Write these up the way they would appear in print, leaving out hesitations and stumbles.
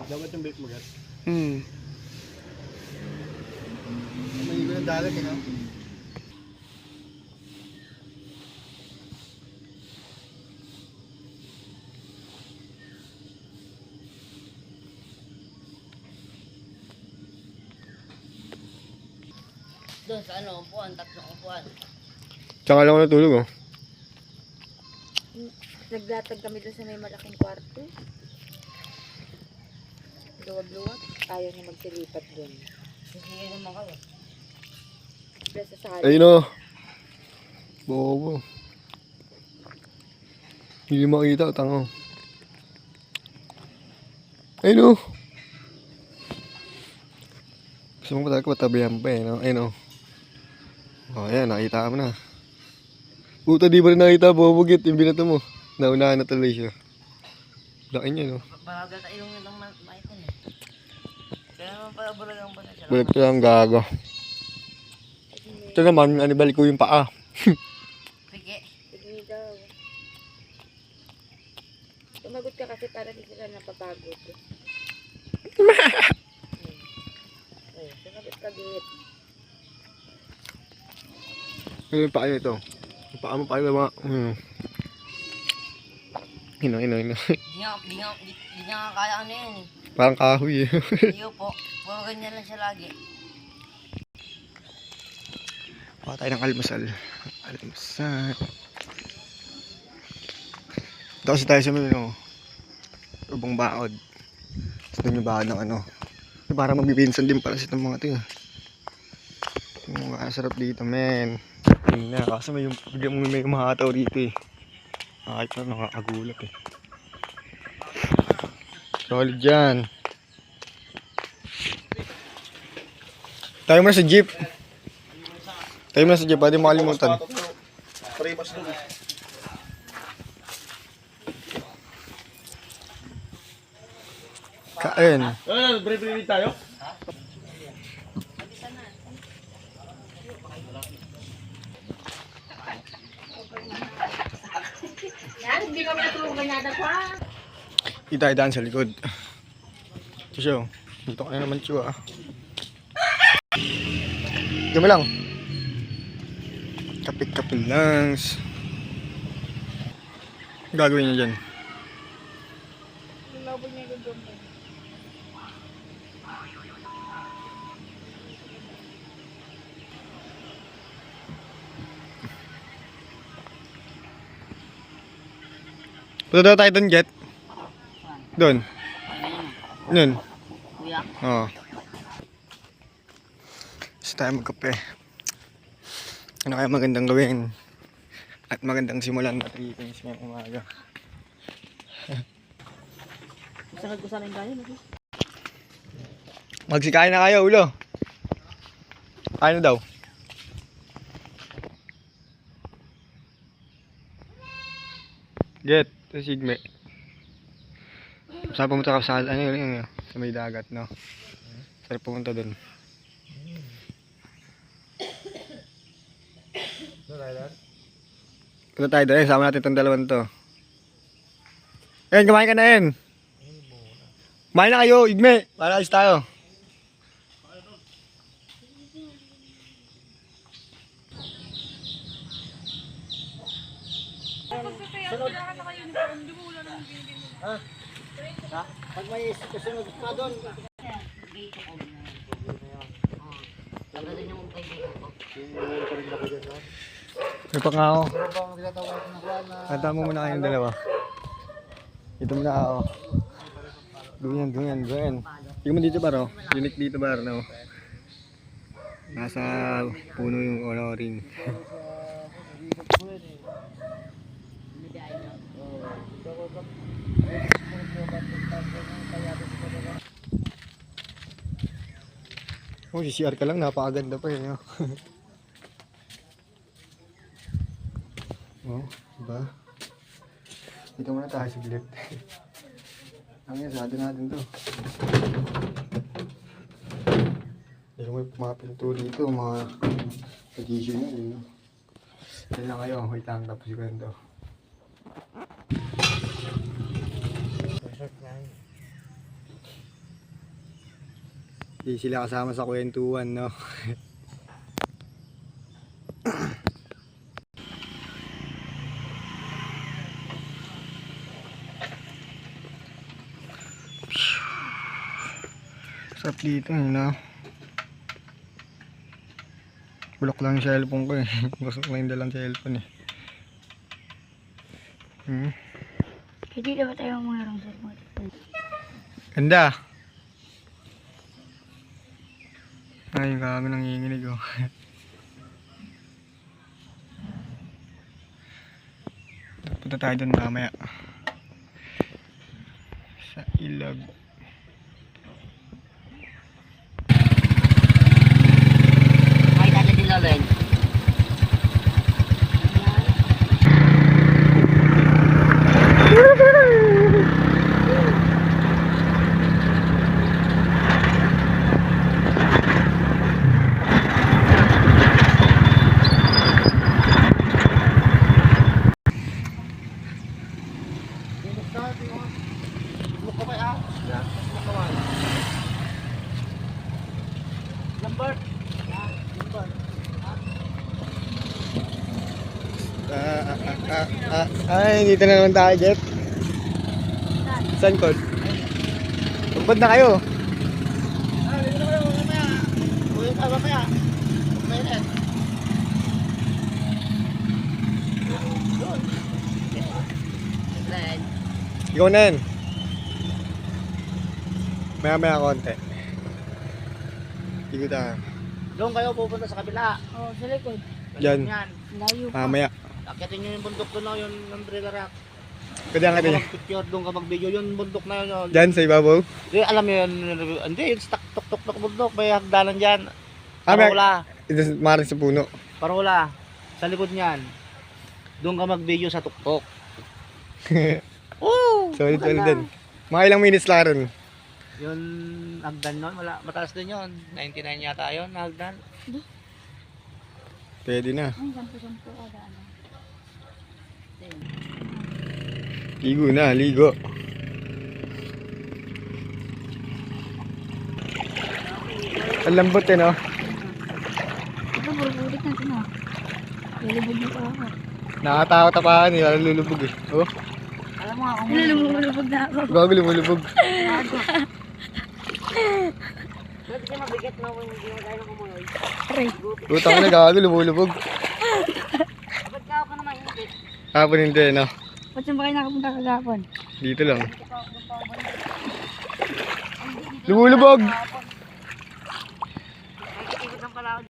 Dapat yung bait mo, Gat. Hmm. May iba ng dalag, no? Doon sa ano, upuan, tatlong upuan. Tsaka lang ako natulog, oh. Naglatag kami doon sa may malaking kwarto. Luwag-luwag. Ayaw niya magsilipat doon. Sige naman kayo. Plus sa sala. Ayun, oh. Bobo. Hindi makita, tango. Ayun, oh. Gusto mo pa talaga patabihan pa, eh, no? Ayun, oh. Oh, ayan, nakita mo na. Puta, di ba rin nakita, bobogit, yung binato mo. Naunahan na tuloy siya. Laki niya, no? Baragal tayo yung lang maipon eh. Kaya naman pala bulagang pa na siya. Balik ko lang gago. Ito naman, anibalik ko yung paa. Sige. Sige daw. Tumagot ka kasi para di sila napapagod. Sumagot ka, Git. Ano yung paa ito? Yung paa mo pa yung mga... Ino. Di nga kaya ano yan eh. Parang kahoy, eh. Hindi po. Puro ganyan lang siya lagi. Baka tayo ng almusal. Almusal. Ito kasi tayo sa may, no? Ubong baod. Ito yung baod ng ano. Para magbibinsan din pala sa itong mga ito. Yung mga sarap dito, men. Yun na, kasi may umahataw dito, eh. Kahit na nakakagulat, eh. Solid dyan. Tayo muna sa jeep. Tayo muna sa jeep, pwede makalimutan. Paripas doon. Kain. Break tayo? Yan, hindi kami natulungan nada ko ha. Itay-daan sa likod. Ito siya, oh. Dito ka na naman siya, ah. Diyan mo lang. Kapit-kapit lang. Gagawin niya dyan. Lulabog niya yung gagawin. Punta daw tayo doon, Jet. Doon. Doon. Kuya. Oo. Gusto tayo magkape. Ano kaya magandang gawin? At magandang simulan natin dito ngayong umaga. Masakad ko sa rin tayo. Magsikain na kayo, ulo. Kain na daw. Get, ito sigme. Saan pumunta ka sa ano yun, sa may dagat, no? Saan pumunta doon? Punta tayo doon, sama natin itong dalawang to. Ayan, kumain ka na yan. Kumain na kayo, igme. Para alis tayo. Pag may kasunod pa doon. Tagalan niyo kung kaibigan ko. May pa nga ako. Pero bang tinatawag na kuha na... Kanta mo muna kayong dalawa. Ito muna ako. Doon yan. Tingnan mo dito baro. Unique dito baro, no? Nasa puno yung oloring. Oh, si CR ka lang, napakaganda pa yun. Oh, diba? Dito muna tayo siglit. Ang yasado natin to. Yung mga pinto dito, mga additional, no? Yan lang kayo, wait lang, tapos yung kwento. Hindi sila kasama sa kwentuhan, no? Sarap dito, no? Bulok lang yung cellphone ko eh. Gusto ko lang yung dalang cellphone eh. Hindi na ba tayo mayroong cellphone? Ganda! Ay, yung kami nanginginig oh. Punta tayo dun mamaya. Sa ilog. Ay, dati din Loren. Ay, dito na naman tayo, Jet. Saan, Col? Pagbad na kayo. Dito na kayo, mamaya. Uwi ka mamaya. Mainit. Len. Ikaw na yan. Maya-maya konti. Ikot tayo. Doon kayo pupunta sa kabila. Oo, sa likod. Diyan. Yan. Layo pa. Mamaya. Akitin nyo yung bundok doon, no? Yung umbrella rock. Pwede ang natin. Picture doon ka mag-video. Yung bundok na yun. Diyan, sa ibabaw. Hindi, alam mo yun. Hindi, yung tuk-tuk-tuk bundok. May hagdanan dyan. Ah, may- Parola. Ito, maring sa puno. Parola. Sa likod niyan. Doon ka mag-video sa tuktok. Oo! Solid din. Mga ilang minutes lang rin. Yun, hagdan nun. Wala, mataas din yun. 99 yata yun, hagdan. Pwede na. Ay, sampu-sampu kada ano. Ligo na, ligo. Ang lambot eh, no? Ito, burubulit natin ah. Lulubog na pa ako. Nakatakot tapahan eh, lalo lulubog eh. Oh, Alam mo ako, lulubog na ako. gago lumulubog. Ba't siya mabigat na kung hindi mo tayo nakumuloy? Aray. Butang ka na, gago lumulubog. Ba't ka pa naman higit? Hapon hindi, no? Ba't saan ba kayo nakapunta kagapon? Dito lang. Lumulubog! Ikot lang pala ako.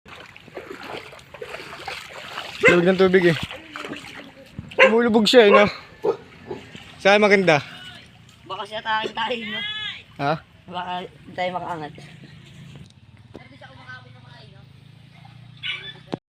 Lumulubog ng tubig eh. Lumulubog siya eh, no? Saan maganda? Baka siya tayo tayo, no? Ha? Baka hindi tayo makaangat.